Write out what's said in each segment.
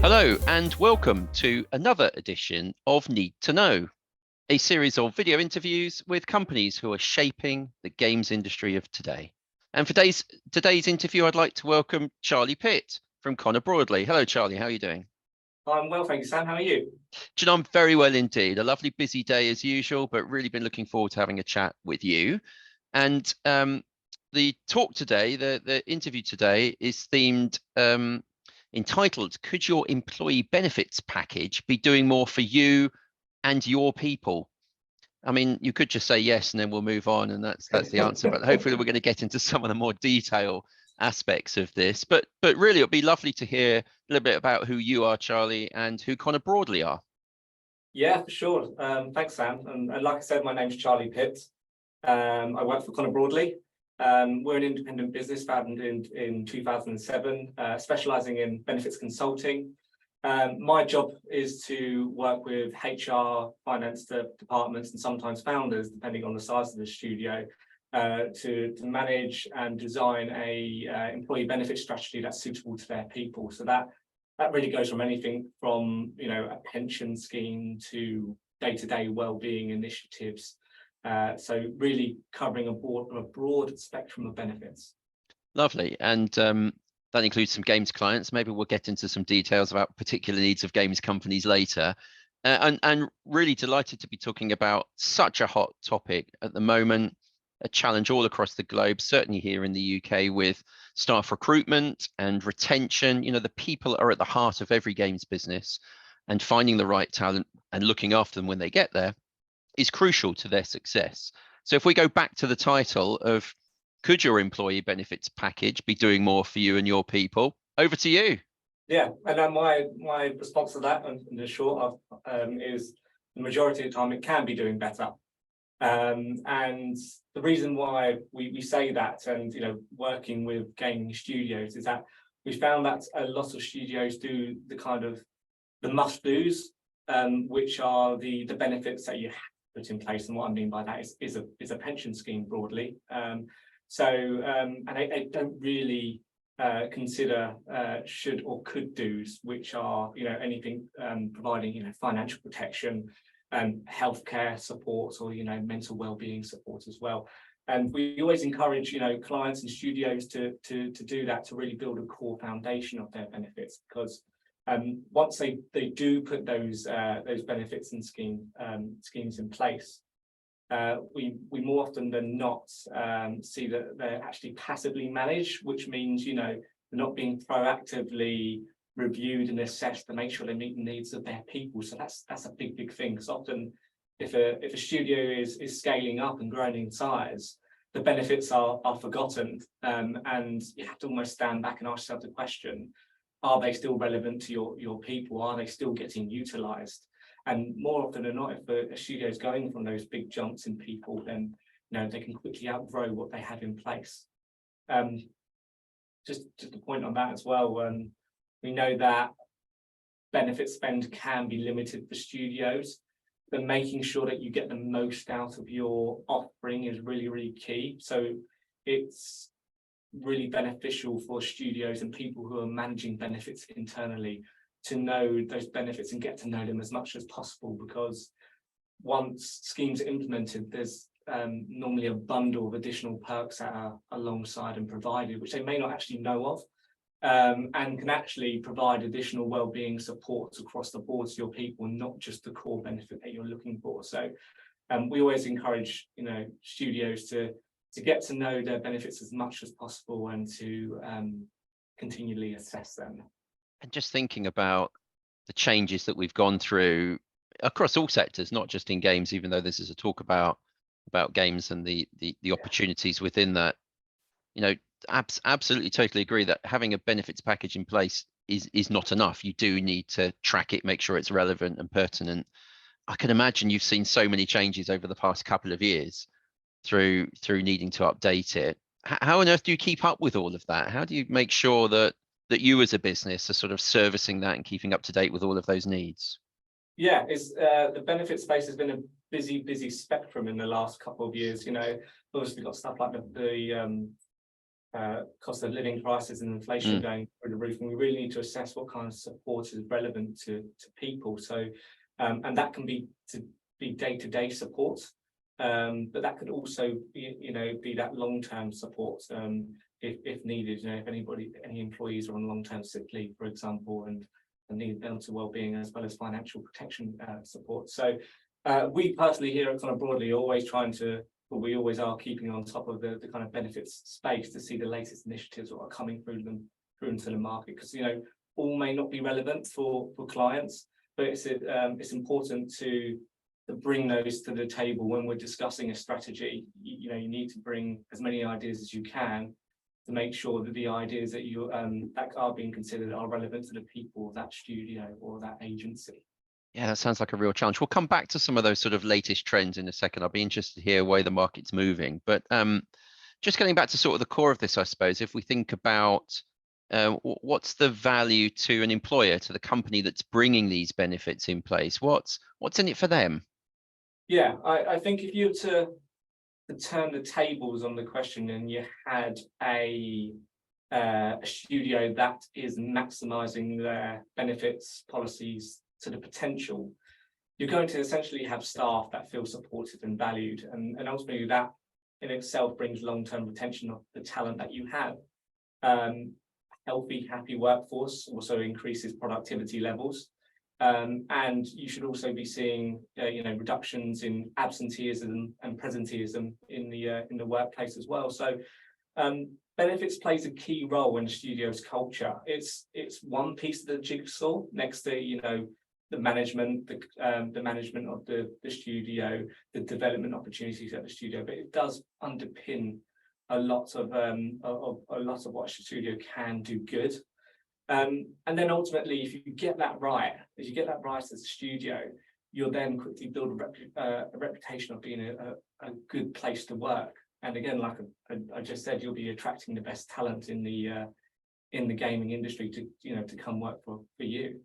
Hello and welcome to another edition of Need to Know, a series of video interviews with companies who are shaping the games industry of today. And for today's interview, I'd like to welcome Charlie Pitt from Connor Broadley. Hello, Charlie. How are you doing? I'm well, thank you, Sam. How are you? Do you know, I'm very well indeed. A lovely busy day as usual, but really been looking forward to having a chat with you. And the talk today, the interview today is themed, entitled, Could Your Employee Benefits Package Be Doing More for You and Your People? I mean, you could just say yes and then we'll move on, and that's the answer. But hopefully we're going to get into some of the more detail aspects of this. But really, it'd be lovely to hear a little bit about who you are, Charlie, and who Connor Broadley are. Yeah, for sure. Thanks, Sam. And like I said, my name's Charlie Pitt. I work for Connor Broadley. We're an independent business founded in 2007, specialising in benefits consulting. My job is to work with HR, finance departments, and sometimes founders, depending on the size of the studio, to manage and design a employee benefit strategy that's suitable to their people. So that really goes from anything from a pension scheme to day-to-day well-being initiatives. So really covering a broad spectrum of benefits. Lovely. And that includes some games clients. Maybe we'll get into some details about particular needs of games companies later. And really delighted to be talking about such a hot topic at the moment, a challenge all across the globe, certainly here in the UK, with staff recruitment and retention. The people are at the heart of every games business, and finding the right talent and looking after them when they get there is crucial to their success. So if we go back to the title of Could Your Employee Benefits Package Be Doing More for You and Your People? Over to you. Yeah, and my response to that, in the short, is the majority of the time it can be doing better. And the reason why we say that, and working with gaming studios, is that we found that a lot of studios do the kind of the must-dos, which are the benefits that you have to put in place. And what I mean by that is a pension scheme broadly. And they don't really consider should or could do's, which are anything providing financial protection, healthcare support, or mental well-being support as well. And we always encourage clients and studios to do that, to really build a core foundation of their benefits, because once they do put those benefits and schemes in place, we more often than not see that they're actually passively managed, which means they're not being proactively reviewed and assessed to make sure they meet the needs of their people. So that's a big thing, because often if a studio is scaling up and growing in size, the benefits are forgotten, and you have to almost stand back and ask yourself the question: are they still relevant to your people? Are they still getting utilized? And more often than not, if a studio is going from those big jumps in people, then they can quickly outgrow what they have in place. Just a point on that as well. We know that benefit spend can be limited for studios, but making sure that you get the most out of your offering is really key. So it's really beneficial for studios and people who are managing benefits internally to know those benefits and get to know them as much as possible, because once schemes are implemented, there's normally a bundle of additional perks that are alongside and provided, which they may not actually know of, and can actually provide additional well-being supports across the board to your people, not just the core benefit that you're looking for. So we always encourage studios to get to know their benefits as much as possible, and to continually assess them. And just thinking about the changes that we've gone through across all sectors, not just in games, even though this is a talk about games and the opportunities within that. Absolutely, totally agree that having a benefits package in place is not enough. You do need to track it, make sure it's relevant and pertinent. I can imagine you've seen so many changes over the past couple of years through needing to update it. How on earth do you keep up with all of that? How do you make sure that you as a business are sort of servicing that and keeping up to date with all of those needs? Yeah, the benefit space has been a busy spectrum in the last couple of years. Obviously we've got stuff like the cost of living crisis and inflation going through the roof, and we really need to assess what kind of support is relevant to people. So, and that can be day-to-day support, but that could also be that long-term support if needed. If any employees are on long-term sick leave, for example, and need mental well-being as well as financial protection support. So, we personally here at Connor Broadley are always we always are keeping on top of the kind of benefits space to see the latest initiatives that are coming through into the market, because all may not be relevant for clients, but it's important to bring those to the table when we're discussing a strategy. You need to bring as many ideas as you can to make sure that the ideas that that are being considered are relevant to the people of that studio or that agency. Yeah, that sounds like a real challenge. We'll come back to some of those sort of latest trends in a second. I'll be interested to hear where the market's moving. But just getting back to sort of the core of this, I suppose, if we think about what's the value to an employer, to the company that's bringing these benefits in place, what's in it for them? Yeah, I think if you were to turn the tables on the question and you had a studio that is maximizing their benefits policies to the potential, you're going to essentially have staff that feel supported and valued, and ultimately that in itself brings long-term retention of the talent that you have. Healthy, happy workforce also increases productivity levels, and you should also be seeing reductions in absenteeism and presenteeism in the workplace as well. So benefits plays a key role in the studio's culture. It's one piece of the jigsaw next to the management, the management of the studio, the development opportunities at the studio, but it does underpin a lot of what a studio can do good. And then ultimately, if you get that right, as a studio, you'll then quickly build a reputation of being a good place to work. And again, like I just said, you'll be attracting the best talent in the gaming industry to come work for you.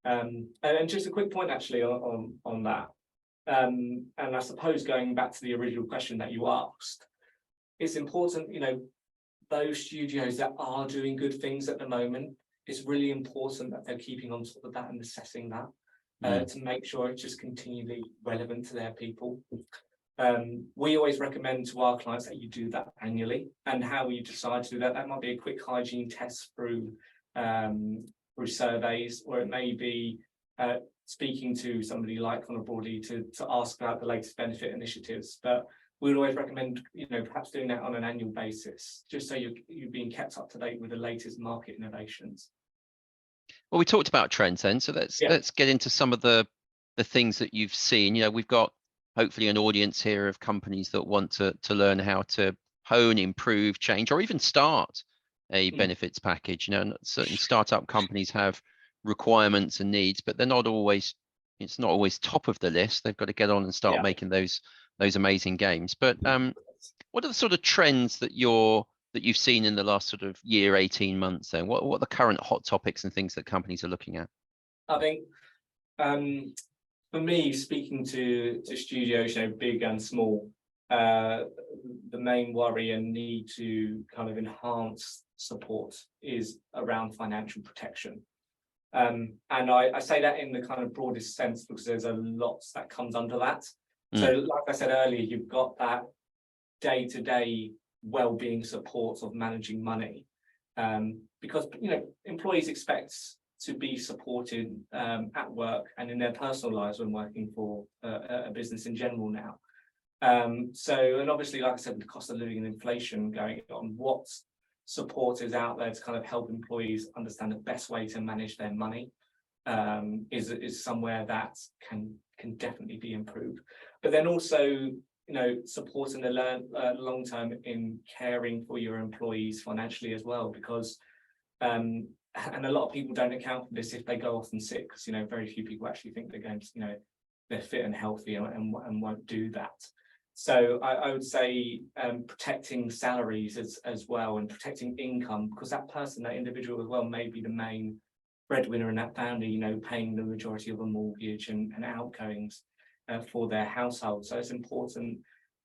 And just a quick point actually on that, and I suppose going back to the original question that you asked, it's important, those studios that are doing good things at the moment, it's really important that they're keeping on top of that and assessing that to make sure it's just continually relevant to their people. We always recommend to our clients that you do that annually, and how you decide to do that might be a quick hygiene test through surveys, or it may be speaking to somebody like Connor Broadley to ask about the latest benefit initiatives. But we'd always recommend perhaps doing that on an annual basis, just so you're being kept up to date with the latest market innovations. Well, we talked about trends then, so let's get into some of the things that you've seen. We've got hopefully an audience here of companies that want to learn how to hone, improve, change, or even start a benefits package. Certain startup companies have requirements and needs, but it's not always top of the list. They've got to get on and start making those amazing games. But what are the sort of trends that you've seen in the last sort of year, 18 months then? What are the current hot topics and things that companies are looking at? I think for me, speaking to studios, big and small, the main worry and need to kind of enhance support is around financial protection. And I say that in the kind of broadest sense because there's a lot that comes under that. So like I said earlier, you've got that day-to-day well-being support of managing money, because employees expect to be supported at work and in their personal lives when working for a business in general now. And obviously, like I said, with the cost of living and inflation going on, what support is out there to kind of help employees understand the best way to manage their money is somewhere that can definitely be improved. But then also, supporting the long term in caring for your employees financially as well, because and a lot of people don't account for this if they go off and sick, because very few people actually think they're going to they're fit and healthy and won't do that. So I would say protecting salaries as well, and protecting income, because that individual as well may be the main breadwinner in that family, paying the majority of a mortgage and outgoings for their household. So it's important,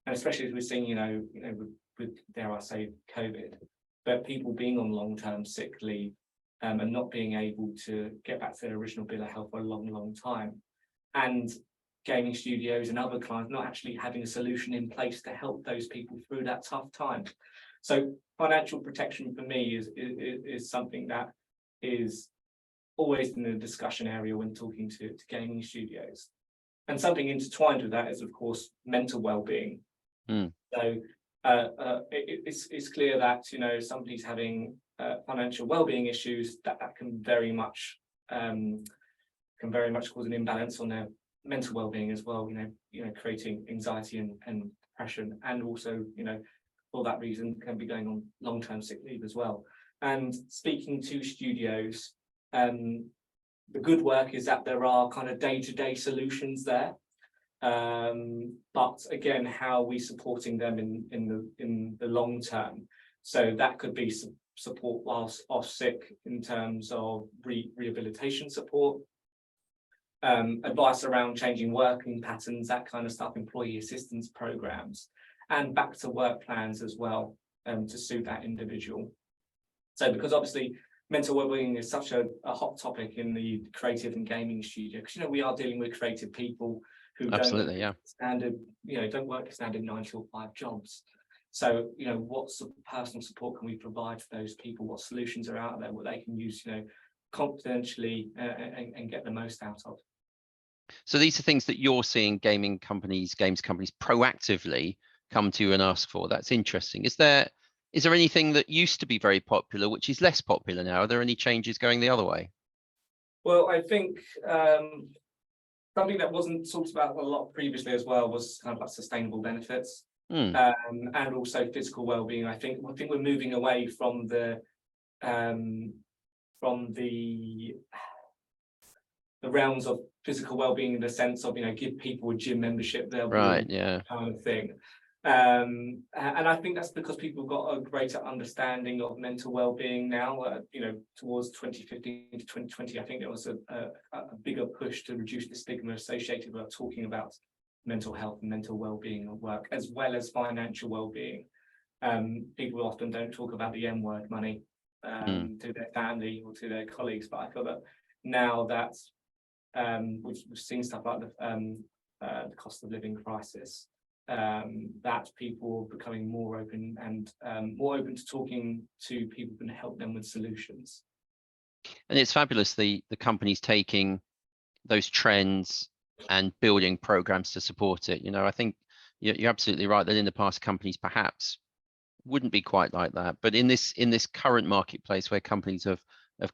and especially as we're seeing, with dare I say, COVID, but people being on long-term sick leave and not being able to get back to their original bill of health for a long time, and gaming studios and other clients not actually having a solution in place to help those people through that tough time. So financial protection for me is something that is always in the discussion area when talking to gaming studios. And something intertwined with that is, of course, mental well-being. So it's clear that, you know, somebody's having financial well-being issues, that can very much cause an imbalance on their mental well-being as well. You know, creating anxiety and depression, and also, you know, for that reason can be going on long-term sick leave as well. And speaking to studios, the good work is that there are kind of day-to-day solutions there. But again, how are we supporting them in the long term? So that could be support whilst off sick in terms of rehabilitation support, advice around changing working patterns, that kind of stuff, employee assistance programs, and back to work plans as well, to suit that individual. So because obviously mental wellbeing is such a hot topic in the creative and gaming studio, because, you know, we are dealing with creative people who don't work standard 9 to 5 jobs. So, you know, what personal support can we provide for those people? What solutions are out there where they can use, you know, confidentially and get the most out of? So these are things that you're seeing games companies proactively come to you and ask for. That's interesting. Is there anything that used to be very popular which is less popular now? Are there any changes going the other way? Well, I think something that wasn't talked about a lot previously as well was kind of like sustainable benefits, and also physical well-being. I think we're moving away from the realms of physical well-being in the sense of, you know, give people a gym membership, they'll right, be yeah, kind of thing. And I think that's because people got a greater understanding of mental well-being now. You know, towards 2015 to 2020, I think there was a bigger push to reduce the stigma associated with talking about mental health and mental well-being at work, as well as financial well-being. People often don't talk about the M word, money, to their family or to their colleagues, but I feel that now that we've seen stuff like the cost of living crisis, that people are becoming more open to talking to people who can help them with solutions. And it's fabulous the companies taking those trends and building programs to support it. You know, I think you're absolutely right that in the past companies perhaps wouldn't be quite like that, but in this current marketplace where companies have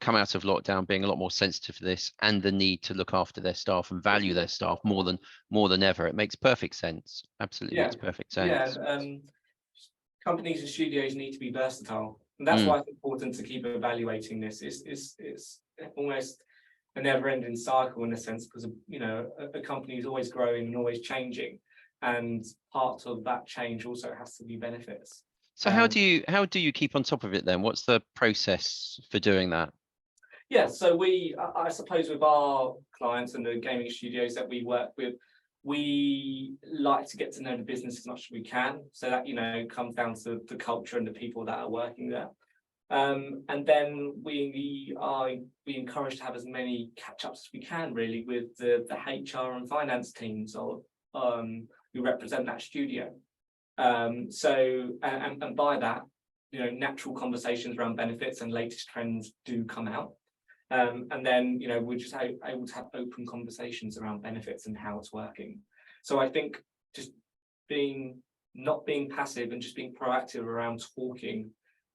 come out of lockdown being a lot more sensitive to this and the need to look after their staff and value their staff more than ever, it makes perfect sense. Absolutely, makes perfect sense. Yeah, companies and studios need to be versatile, and that's why it's important to keep evaluating this. It's almost a never-ending cycle in a sense, because, you know, a company is always growing and always changing, and part of that change also has to be benefits. So how do you keep on top of it then? What's the process for doing that? Yeah, so I suppose with our clients and the gaming studios that we work with, we like to get to know the business as much as we can. So that, you know, comes down to the culture and the people that are working there. And then we encourage to have as many catch-ups as we can, really, with the HR and finance teams or who represent that studio. So by that, you know, natural conversations around benefits and latest trends do come out. And then, you know, we're just able to have open conversations around benefits and how it's working. So I think just not being passive and just being proactive around talking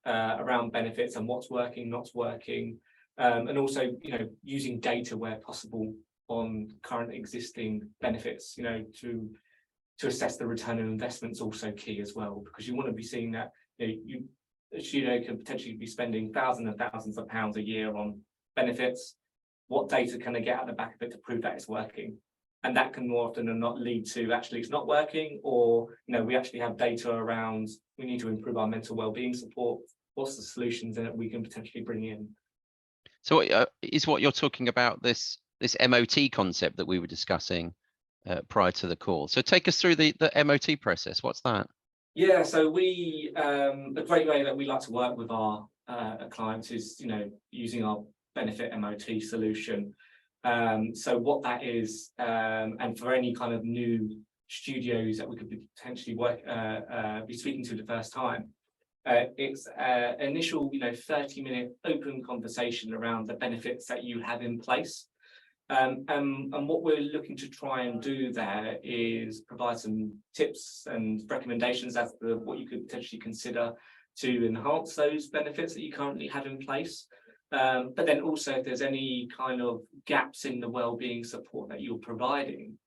around benefits and what's working, not working, and also, you know, using data where possible on current existing benefits, you know, to assess the return on investment is also key as well, because you want to be seeing that, you know, a studio can potentially be spending thousands and thousands of pounds a year on benefits. What data can they get at the back of it to prove that it's working? And that can more often than not lead to actually it's not working, or, you know, we actually have data around we need to improve our mental well-being support. What's the solutions that we can potentially bring in? So is what you're talking about this MOT concept that we were discussing prior to the call? So take us through the MOT process. What's that? Yeah, so we a great way that we like to work with our clients is, using our benefit MOT solution. So what that is, and for any kind of new studios that we could potentially be speaking to the first time, it's initial 30-minute open conversation around the benefits that you have in place. And what we're looking to try and do there is provide some tips and recommendations as to what you could potentially consider to enhance those benefits that you currently have in place. But then also, if there's any kind of gaps in the wellbeing support that you're providing,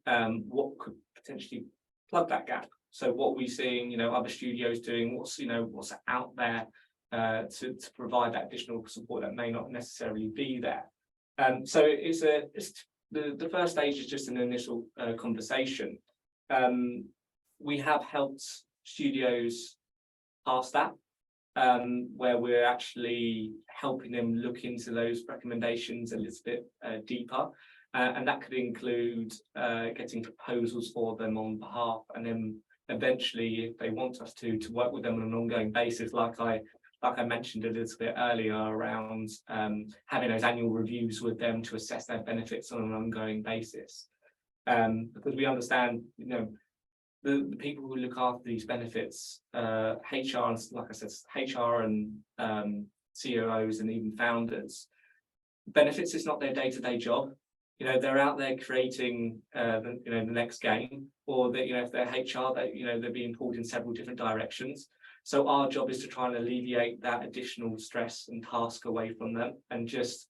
what could potentially plug that gap? So what we're seeing, other studios doing, what's out there to provide that additional support that may not necessarily be there. So it's the first stage is just an initial conversation. We have helped studios past that, where we're actually helping them look into those recommendations a little bit deeper. And that could include getting proposals for them on behalf, and then eventually, if they want us to work with them on an ongoing basis, like I mentioned a little bit earlier, around having those annual reviews with them to assess their benefits on an ongoing basis. Because we understand, the people who look after these benefits, HR, and like I said, HR and CEOs and even founders, benefits is not their day-to-day job. They're out there creating the next game, or that, if they're HR, they're being pulled in several different directions. So our job is to try and alleviate that additional stress and task away from them, and just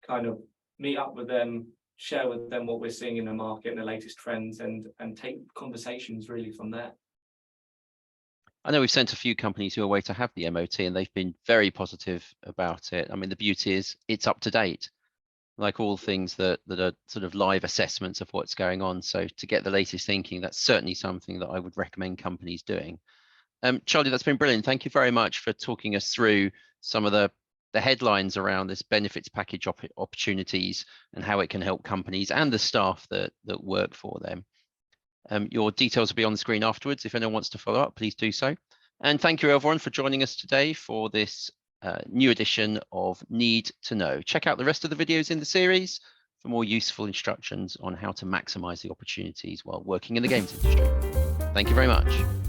kind of meet up with them, share with them what we're seeing in the market and the latest trends, and take conversations really from there. I know we've sent a few companies your way to have the MOT, and they've been very positive about it. I mean, the beauty is it's up to date, like all things that are sort of live assessments of what's going on. So to get the latest thinking, that's certainly something that I would recommend companies doing. Charlie, that's been brilliant. Thank you very much for talking us through some of the headlines around this benefits package opportunities and how it can help companies and the staff that work for them. Your details will be on the screen afterwards. If anyone wants to follow up, please do so. And thank you everyone for joining us today for this new edition of Need to Know. Check out the rest of the videos in the series for more useful instructions on how to maximize the opportunities while working in the games industry. Thank you very much.